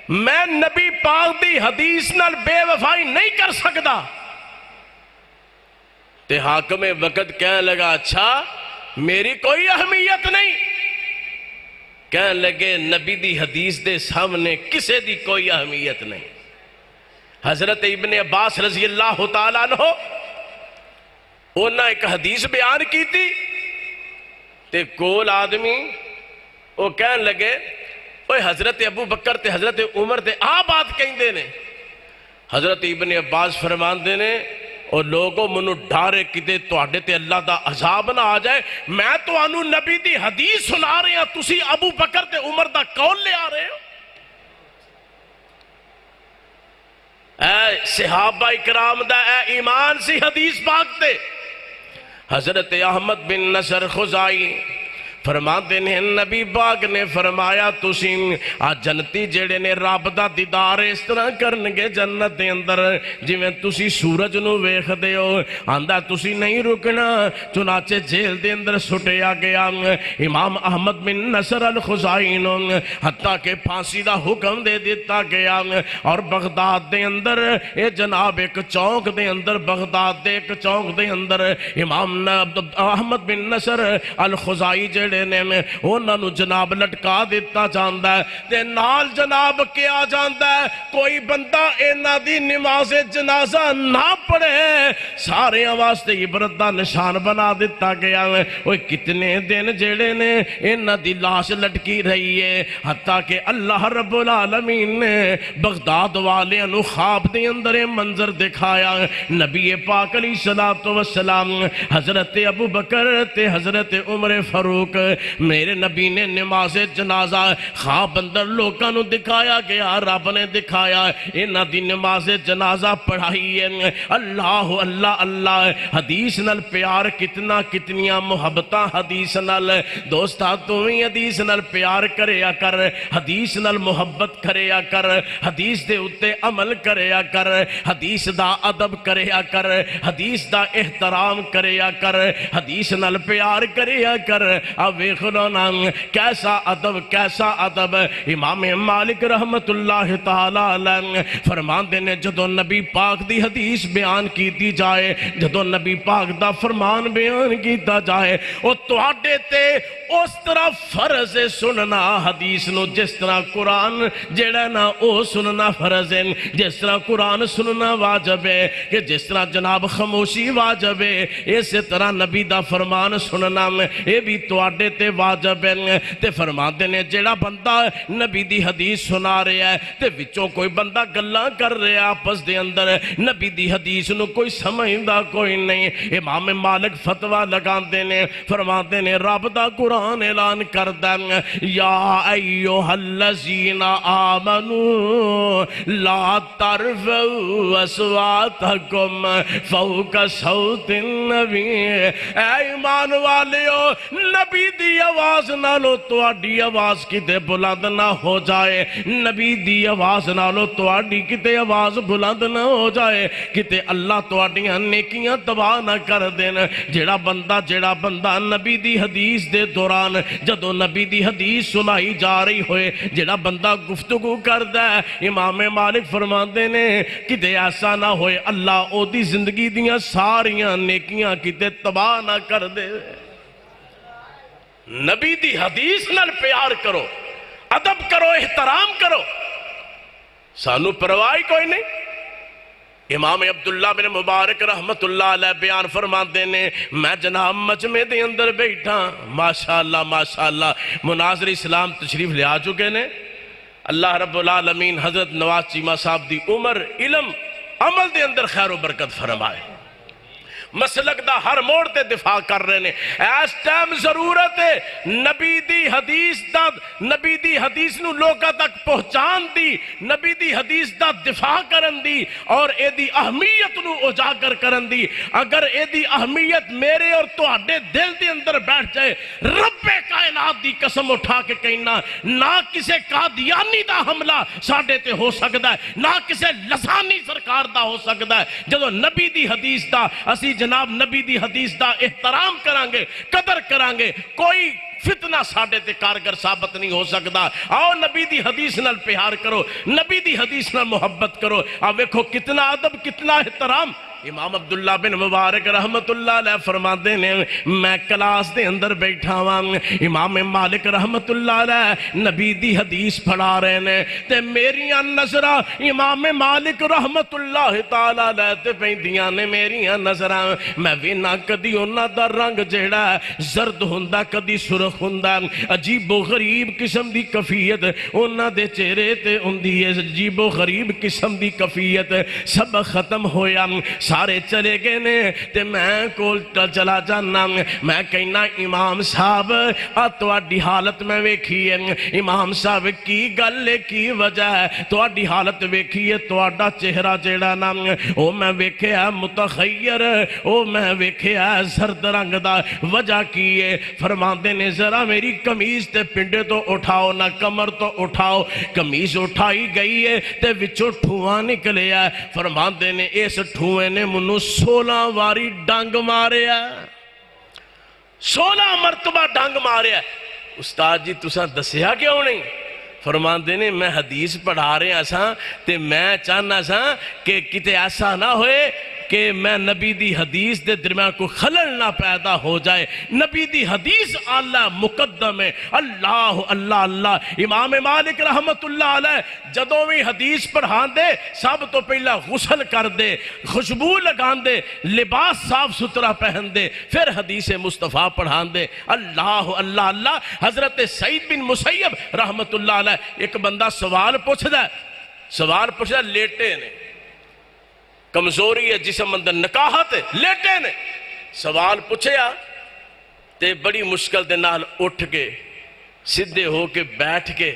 میں نبی پاک دی حدیث نال بے وفائی نہیں کر سکتا۔ تے حاکم وقت کہنے لگا اچھا میری کوئی اہمیت نہیں، کہنے لگے نبی دی حدیث دے سامنے کسے دی کوئی اہمیت نہیں۔ حضرت ابن عباس رضی اللہ تعالیٰ عنہ انہاں ایک حدیث بیان کی تھی تے کول آدمی وہ کہنے لگے اوہ حضرت ابو بکر تے حضرت عمر تے آ بات کہیں دے نے۔ حضرت ابن عباس فرمان دے نے اور لوگوں منو ڈارے کدے تواڈے تے اللہ دا عذاب نہ آ جائے، میں تو انو نبی دی حدیث سنا رہے ہیں، تسی ابو بکر تے عمر دا قول لے آ رہے ہو۔ اے صحابہ اکرام دا اے ایمان سی حدیث پاک تے۔ حضرت احمد بن نصر خزائی فرماتے ہیں نبی پاک نے فرمایا تسی جنتی جڑے نے رب دا دیدار اس طرح کرنگے جنت دے اندر جویں تسی سورج نو ویکھ دے ہو، آندا تسی نہیں رکنا، چنانچہ جیل دے اندر سٹیا گیا امام احمد بن نصر الخزائی نو، حتیٰ کہ پھانسی دا حکم دے دیتا گیا۔ اور بغداد دے اندر اے جناب ایک چوک دے اندر، بغداد دے ایک چوک دے اندر امام احمد بن نصر الخزائی جڑے انہاں نو جناب لٹکا دیتا جاندا ہے تے نال جناب کیا جاندا ہے کوئی بندہ انہاں دی نماز جنازہ نہ پڑھے سارے واسطے عبرت دا نشان بنا دیتا گیا۔ اوہ کتنے دن جڑے نے انہاں دی لاش لٹکی رہی ہے، حتیٰ کہ اللہ رب العالمین نے بغداد والے نو خواب دے اندر منظر دکھایا۔ نبی پاک علیہ السلام حضرت ابو بکر تے حضرت عمر فاروق میرے نبی نے نماز جنازہ خواب اندر لوگاں نو دکھایا گیا، رب نے دکھایا انہاں دی نماز جنازہ پڑھائی ہے۔ اللہ اللہ اللہ، حدیث نال پیار کتنا کتنیاں محبتاں حدیث نال۔ دوستا تو ہی حدیث نال پیار کریا کر، حدیث نال محبت کریا کر، حدیث دے اتے عمل کریا کر، حدیث دا ادب کریا کر، حدیث دا احترام کریا کر، حدیث نال پیار کریا کر۔ ویکھو نا کیسا ادب کیسا ادب۔ امام مالک رحمت اللہ تعالی علیہ فرماندے نے جدو نبی پاک دی حدیث بیان کیتی جائے، جدو نبی پاک دا فرمان بیان کیتا جائے، او تواڈے تے اس طرح فرض سننا حدیث نو جس طرح قرآن جڑا نا او سننا فرض ہے، جس طرح قرآن سننا واجب ہے، کہ جس طرح جناب خاموشی واجب ہے، اسی طرح نبی دا فرمان سننا اے بھی تواڈے تے واجب ہے۔ تے فرماندے نے جڑا بندہ نبی دی حدیث سنا رہا ہے تے وچوں کوئی بندہ گلاں کر رہا ہے آپس دے اندر، نبی دی حدیث نو کوئی سمجھدا کوئی نہیں، امام مالک فتویٰ لگاندے نے، فرماندے نے رب دا قرآن اعلان کردا ہے یا ایھا الذین آمنوا لا ترفعوا اصواتکم فوق صوت النبی۔ اے ایمان والیو نبی دی آواز نالو تواڈی آواز کتے بلند نہ ہو جائے، نبی دی آواز نالو تواڈی کتے آواز بلند نہ ہو جائے، کتے اللہ تواڈیاں نیکیاں تباہ نہ کر دین۔ جڑا بندہ نبی دی حدیث دے دوران جدو نبی دی حدیث سنائی جا رہی ہوئے جڑا بندہ گفتگو کردا ہے، امام مالک فرماندے نے کتے ایسا نہ ہوئے اللہ او دی زندگی دیاں ساریاں نیکیاں کتے تباہ نہ کر دے۔ نبی دی حدیث نال پیار کرو، ادب کرو، احترام کرو، سانو پرواہ کوئی نہیں۔ امام عبداللہ بن مبارک رحمت اللہ علیہ بیان فرماندے نے میں جناب مجمع دے اندر بیٹھا، ماشاءاللہ مناظر اسلام تشریف لے آ چکے نے، اللہ رب العالمین حضرت نواز چیمہ صاحب دی عمر علم عمل دے اندر خیر و برکت فرمائے. مسلک دا ہر موڑ تے دفاع کر رہے نے. اس ٹائم ضرورت ہے نبی دی حدیث دا، نبی دی حدیث نو لوکاں تک پہنچان دی، نبی دی حدیث دا دفاع کرن دی اور اے دی اہمیت نو اجاگر کرن دی. اگر اے دی اہمیت میرے اور تہاڈے دل دے اندر بیٹھ جائے، رب کائنات دی قسم اٹھا کے کہنا، نہ کسے قادیانی دا حملہ ساڈے تے ہو سکدا ہے، نہ کسے لسانی سرکار دا ہو سکدا ہے. جدو نبی دی حدیث دا اسی جناب نبی دی حدیث دا احترام کرانگے، قدر کرانگے، کوئی فتنہ ساڈے تے کارگر ثابت نہیں ہو سکتا. آؤ نبی دی حدیث نال پیار کرو، نبی دی حدیث نال محبت کرو. آؤ ویکھو کتنا ادب، کتنا احترام. امام عبداللہ بن مبارک رحمت اللہ علیہ فرماتے نے، میں کلاس دے اندر بیٹھا ہوا، امام مالک رحمت اللہ علیہ نبی دی حدیث پڑھا رہے نے تے میریاں نظرہ امام مالک رحمت اللہ تعالی علیہ تے پیندیاں نے. میریاں نظرہ میں وینا کدی انہاں دا رنگ جیڑا زرد ہوندا، کدی سرخ ہوندا، عجیب و غریب قسم دی کفیت انہاں دے چہرے تے ہوندی ہے، عجیب و غریب قسم دی کفیت. سب ختم ہویا، سارے چلے گئے نے تے میں کول چلا جانا. میں کہنا امام صاحب آ تواڈی حالت میں ویکھی ہے. امام صاحب کی گل ہے، کی وجہ ہے؟ تواڈی حالت ویکھی ہے، تواڈا چہرہ جیڑا نا او میں ویکھیا متخیر، او میں ویکھیا زرد رنگ دا. وجہ کی ہے؟ فرماندے نے ذرا میری قمیض تے پنڈے تو اٹھاؤ نہ کمر تو اٹھاؤ. قمیض اٹھائی گئی ہے تے وچوں ٹھواں نکلیا. فرماندے نے اس ٹھوئے نے منو 16 واری ڈنگ ماریا، 16 مرتبہ ڈنگ ماریا. استاد جی تساں دسیا کیوں نہیں؟ فرماندے نے میں حدیث پڑھا رہے ہیں ساں تے میں چاہنا ساں کہ کتے ایسا نہ ہوئے کہ میں نبی دی حدیث دے درمیان کو خلل نہ پیدا ہو جائے. نبی دی حدیث اللہ مقدم ہے. اللہ اللہ اللہ. امام مالک رحمت اللہ علیہ جدوں بھی حدیث پڑھان دے سب تو پہلا غسل کر دے، خوشبو لگان دے، لباس صاف ستھرا پہن دے، پھر حدیث مصطفیٰ پڑھان دے. اللہ اللہ اللہ. حضرت سعید بن مسیب رحمت اللہ علیہ ایک بندہ سوال پوچھدا لیٹے نے، کمزوری ہے جسم اندر، نکاہت ہے، لیٹے نے. سوال پوچھیا تے بڑی مشکل دے نال اٹھ کے سدھے ہو کے بیٹھ کے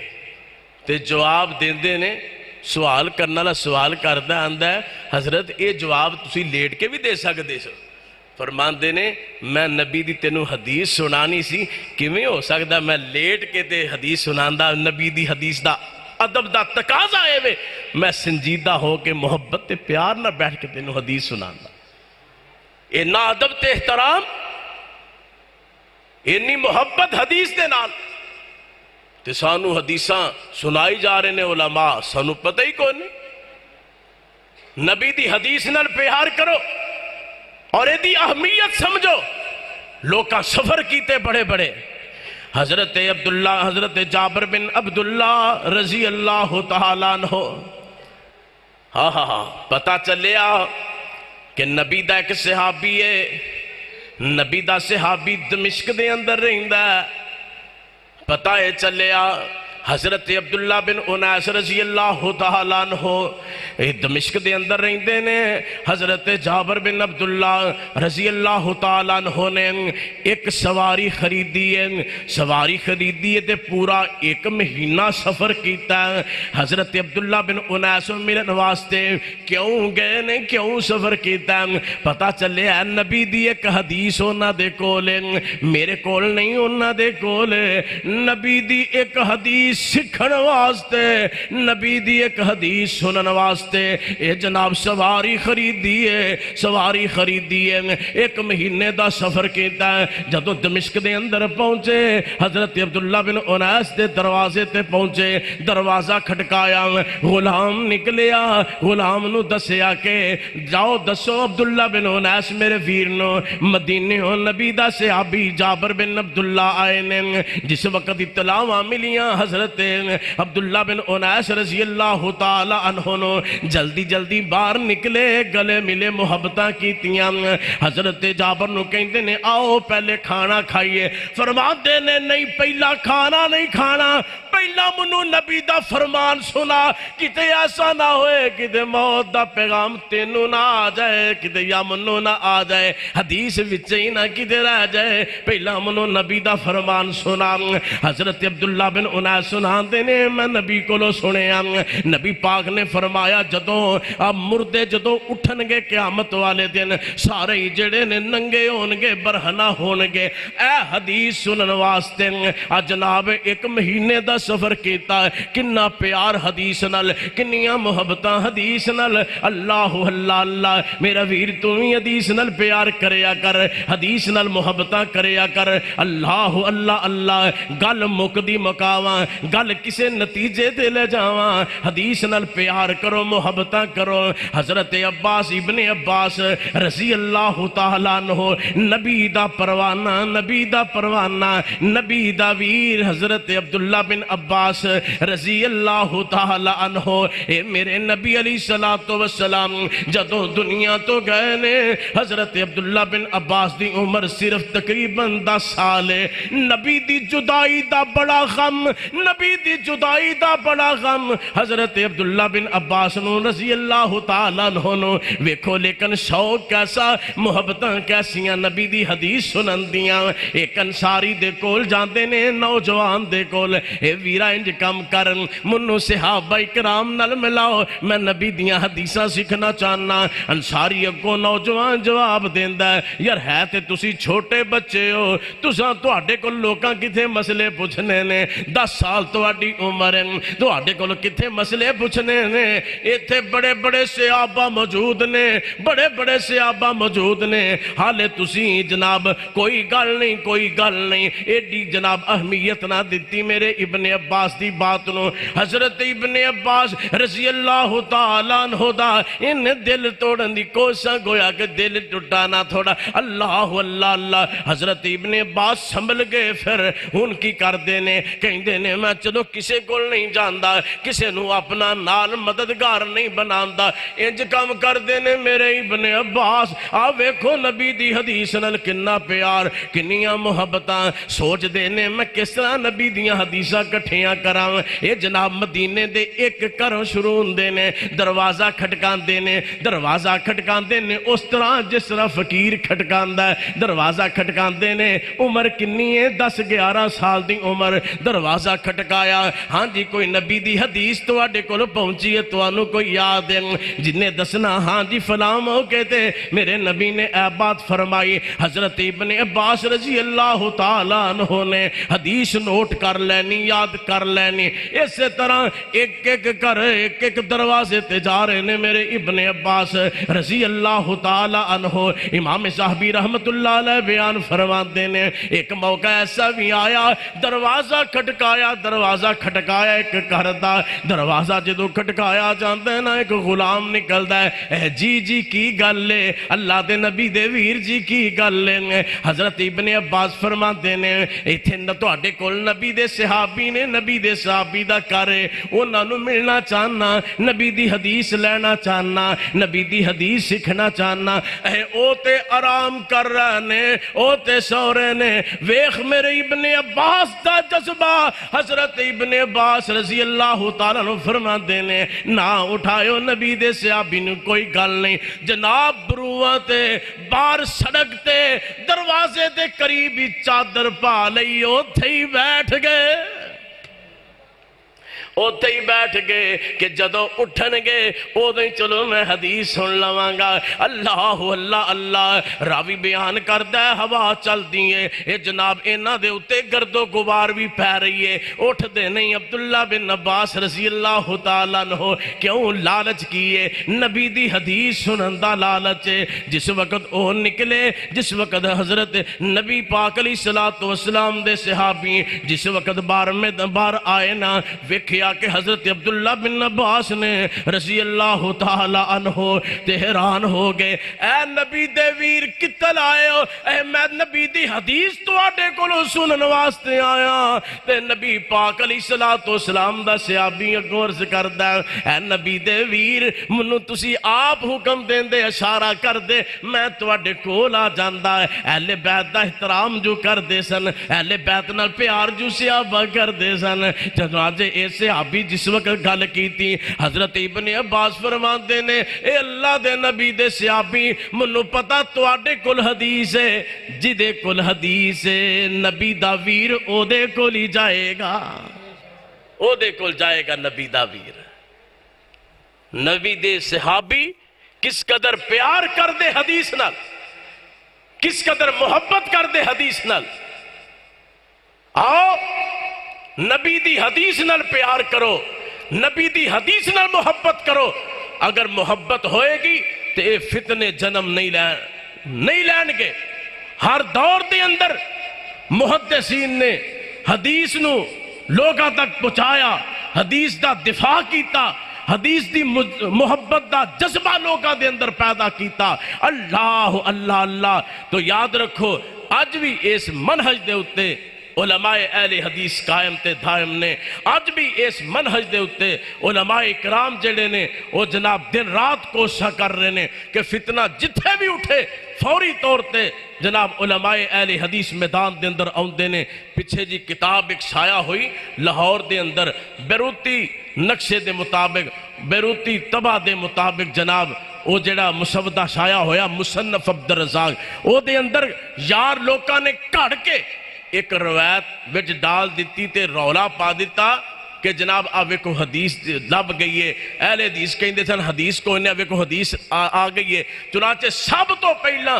تے جواب دیندے نے. سوال کرنا لا سوال کردہ آندہ ہے حضرت اے جواب تسی لیٹ کے بھی دے سکتے سو. فرماندے نے میں نبی دی تینوں حدیث سنانی سی، کیویں ہو سکتا میں لیٹ کے تے حدیث سناندہ؟ نبی دی حدیث دا ادب دا تقاضا آئے وے، میں سنجیدہ ہو کے محبت تے پیار نہ بیٹھ کے تینوں حدیث سنانا. اینا ادب تے احترام، اینی محبت حدیث دے نال تے سانو حدیثاں سنائی جا رہے نے علماء، سانو پتہ ہی کون نہیں. نبی دی حدیث نال پیار کرو اور ایدی اہمیت سمجھو. لوکاں سفر کیتے بڑے بڑے، حضرت عبداللہ، حضرت جابر بن عبداللہ رضی اللہ تعالیٰ عنہ، پتہ چلیا کہ نبی دا ایک صحابی ہے، نبی دا صحابی دمشق دے اندر رہندا ہے. پتہ ہے چلیا حضرت عبداللہ بن انیس رضی اللہ تعالیٰ عنہ دمشق دے اندر رہندے نے. حضرت جابر بن عبداللہ رضی اللہ تعالیٰ عنہ نے ایک سواری خریدی ہے. سواری خریدی ہے تے پورا 1 مہینہ سفر کیتا ہے. حضرت عبداللہ بن انیس ملن واسطے کیوں گئے نے، کیوں سفر کیتا ہے؟ پتہ چلے ہے نبی دی ایک حدیث ہونا دے کولے، میرے کول نہیں ہونا دے کولے. نبی دی ایک حدیث سکھن واسطے، نبی دی ایک حدیث سنن واسطے اے جناب سواری خریدی ہے، سواری خریدی ہے. 1 مہینے دا سفر کیتا ہے. جدو دمشق دے اندر پہنچے حضرت عبداللہ بن انیس دے دروازے تے پہنچے، دروازہ کھٹکایا، غلام نکلیا. غلام نو دسیا کہ جاؤ دسو عبداللہ بن انیس میرے ویر نو مدینے ہو نبی دا صحابی جابر بن عبداللہ آئے نے. جس وقت اطلاعاں ملیاں حضرت حضرت عبداللہ بن انیس رضی اللہ تعالی عنہ نو جلدی جلدی باہر نکلے گلے ملے محبتاں کیتیاں حضرت جابر نو کہندے نے آؤ پہلے کھانا کھائیے فرماتے نے نہیں پہلا کھانا نہیں کھانا پہلا منو نبی دا فرمان سنا کتے ایسا نہ ہوئے کتے موت دا پیغام تینو نہ آ جائے کتے یا منو نہ آ جائے حدیث وچے نہ کتے رہ جائے پہلا منو نبی دا فرمان سنا حضرت عبداللہ بن انیس سناندے نے میں نبی کو لو سنے نبی پاک نے فرمایا جدوں اب مردے جدوں اٹھن گے قیامت والے دن سارے جڑے نے ننگے ہونگے برہنہ ہونگے اے حدیث سنن واسطے جناب ایک مہینے دا سفر کیتا ہے کننا پیار حدیث نال کنیاں محبتاں حدیث نال اللہ اللہ اللہ میرا ویر تمہیں حدیث نال پیار کریا کر حدیث نال محبتاں کریا کر اللہ اللہ اللہ گل مکدی مکاواں گل کسے نتیجے دے لے جاواں حدیث نال پیار کرو محبتاں کرو حضرت عباس ابن عباس رضی اللہ تعالیٰ عنہ نبی دا پروانہ نبی دا پروانہ نبی دا ویر حضرت عبداللہ بن عباس رضی اللہ تعالیٰ عنہ اے میرے نبی علیہ السلام جدوں دنیا تو گئے نے حضرت عبداللہ بن عباس دی عمر صرف تقریباً 10 سال ہے نبی دی جدائی دا بڑا غم نبی دی جدائی دا بڑا غم حضرت عبداللہ بن عباس نو رضی اللہ تعالیٰ عنہ نو ویکھو لیکن شوق کیسا محبتاں کیسیاں نبی دی حدیث سنن دیاں ایک انصاری دے کول جاندے نے نوجوان دے کول اے ویرا انج کم کرن منو صحابہ کرام نال ملاؤ میں نبی دیاں حدیثاں سیکھنا چاہنا انصاری اگوں نوجوان جواب دیندا ہے یار ہے تے تسی چھوٹے بچے ہو تساں تواڈے کول لوکاں کتھے مسئلے پوچھنے نے 10 سال تواڈی عمر ہے تواڈے کول کتھے مسئلے پوچھنے نے ایتھے بڑے بڑے صحابہ موجود نے بڑے بڑے صحابہ موجود نے حالے تسی جناب کوئی گل نہیں ایڈی جناب اہمیت نہ دیتی میرے ابن عباس دی بات نو حضرت ابن عباس رضی اللہ تعالیٰ عنہ دا ان دل توڑن دی کوشاں گویا کہ دل ٹوٹا نہ تھوڑا اللہ اللہ اللہ حضرت ابن عباس سنبھل گئے پھر ان کی کر دینے کہیں دینے میں چلو کسے کول نہیں جاندا کسے نو اپنا نال مددگار نہیں بناندا انج کام کر دینے میرے ابن عباس ویکھو نبی دی حدیث نال کنا پیار کنیاں محبتاں سوچ دینے میں کس طرح نبی دیاں حدیثاں کٹھیاں کراں اے جناب مدینے دے ایک کروں شروع دینے دروازہ کھٹکان دینے اس طرح جس طرح فقیر کھٹکان دا ہے دروازہ کھٹکان دینے عمر کنی ہے 10-11 سال دی عمر دروازہ کھٹکایا ہاں جی کوئی نبی دی حدیث تو آڈے کو پہنچی ہے تو آنو کوئی یاد ہے جنہیں دسنا ہاں جی فلام ہو کہتے میرے نبی نے اے بات فرمائی حضرت ابن عباس رضی اللہ تعالیٰ عنہ نے حدیث نوٹ کر لینی یاد کر لینی اسی طرح ایک ایک دروازے تے جا رہے نے میرے ابن عباس رضی اللہ تعالیٰ عنہ امام صاحبی رحمت اللہ علیہ بیان فرما دینے ایک موقع ایسا بھی آیا دروازہ کھٹکایا ایک کردہ دروازہ جدو کھٹکایا جانتے ہیں نا ایک غلام نکلتا ہے جی کی گل لے اللہ دے نبی دے ویر جی کی گل لے حضرت ابن عباس فرما دینے ایتھے تو آڈے کول نبی دے صحابی نے نبی دے صحابی دا کرے انہاں نو ملنا چاہنا نبی دی حدیث لینا چاہنا نبی دی حدیث سکھنا چاہنا اے او تے آرام کر رہے نے او تے سو رہے نے ویخ میرے ابن عباس دا جذبہ حضرت ابن عباس رضی اللہ تعالیٰ نے فرما دینے نہ اٹھائیو نبی دے صحابی نے کوئی گل نہیں جناب بروہ تے بار سڑک تے دروازے تے قریبی چادر پا لئیو تھئی بیٹھ گئے اوتے ہی بیٹھ گئے کہ جدو اٹھن گے او دیں چلو میں حدیث سن لواں گا اللہ اللہ اللہ راوی بیان کردہ ہے ہوا چل دیئے اے جناب اینا دے اتے گرد و غبار بھی پہ رہی ہے اٹھ دے نہیں عبداللہ بن عباس رضی اللہ تعالیٰ عنہ کیوں لالچ کیے نبی دی حدیث سنندہ لالچ جس وقت او نکلے جس وقت حضرت نبی پاک علیہ السلام دے صحابی جس وقت بار میں بار آئے نا وکھیا لیا کہ حضرت عبداللہ بن عباس نے رضی اللہ تعالی عنہ تے حیران ہو گئے، اے نبی دے ویر کتل آئے ہو؟ اے میں نبی دی حدیث تو آٹے کولو سنن واسطے آیا۔ تے نبی پاک علیہ السلام دا صحابی عرض کردہ، اے نبی دے ویر منو تسی آپ حکم دین دے، اشارہ کر دے، میں تو آٹے کولا جاندہ ہے۔ اہل بیت دا احترام جو کر دے سن، اہل بیت نال پیار جو صحابہ کر دے سن۔ چنانچہ اے صحابی جس وقت گل کی تھی، حضرت ابن عباس فرمان دے نے، اے اللہ دے نبی دے صحابی منو پتا تو آٹے کل حدیث ہے، جدے کل حدیث ہے نبی دا ویر او دے کل ہی جائے گا، او دے کل جائے گا نبی دا ویر۔ نبی دے صحابی کس قدر پیار کر دے حدیث نال، کس قدر محبت کر دے حدیث نال۔ آؤ نبی دی حدیث نال پیار کرو، نبی دی حدیث نال محبت کرو۔ اگر محبت ہوئے گی تو اے فتنے جنم نہیں لین گے۔ ہر دور دے اندر محدثین نے حدیث نو لوگاں تک پہنچایا، حدیث دا دفاع کیتا، حدیث دی محبت دا جذبہ لوگاں دے اندر پیدا کیتا۔ اللہ اللہ اللہ۔ تو یاد رکھو آج بھی اس منہج دے اتے علماء اہل حدیث قائم تے دائم نے، آج بھی اس منہج دے اتے علماء اکرام جڑے نے وہ جناب دن رات کوشش کر رہے نے کہ فتنہ جتھے بھی اٹھے فوری طور تے جناب علماء اہل حدیث میدان دے اندر آؤندے نے۔ پیچھے جی کتاب ایک شائع ہوئی لاہور دے اندر، بیروتی نقشے دے مطابق، بیروتی طبع دے مطابق جناب وہ جڑا مسودہ شائع ہویا مصنف عبدالرزاق، وہ دے اندر یار لوکاں نے کڑ کے ایک روایت وچ ڈال دیتی تے رولا پا دیتا کہ جناب آوے کو حدیث لب گئی ہے، اہل حدیث کہیں دے سن حدیث کو انہیں آوے کو حدیث آ گئی ہے۔ چنانچہ سب تو پہلا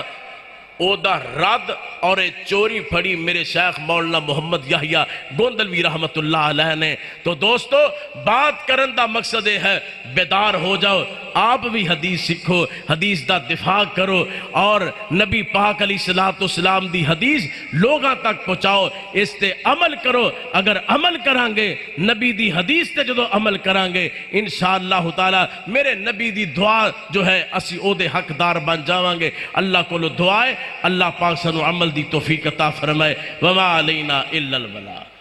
او دا رد اور چوری پھڑی میرے شیخ مولانا محمد یحییٰ گوندلوی رحمت اللہ علیہ نے۔ تو دوستو بات کرن دا مقصد ہے بیدار ہو جاؤ، آپ بھی حدیث سکھو، حدیث دا دفاع کرو اور نبی پاک علیہ السلام دی حدیث لوگاں تک پہنچاؤ، اس تے عمل کرو۔ اگر عمل کرانگے نبی دی حدیث تے جدو عمل کرانگے انشاءاللہ تعالی میرے نبی دی دعا جو ہے اسی او دے حقدار بن جاوانگے۔ اللہ کو لو دعائے اللہ پاک سنو عمل دی توفیق عطا فرمائے۔ وما علینا الا البلاغ۔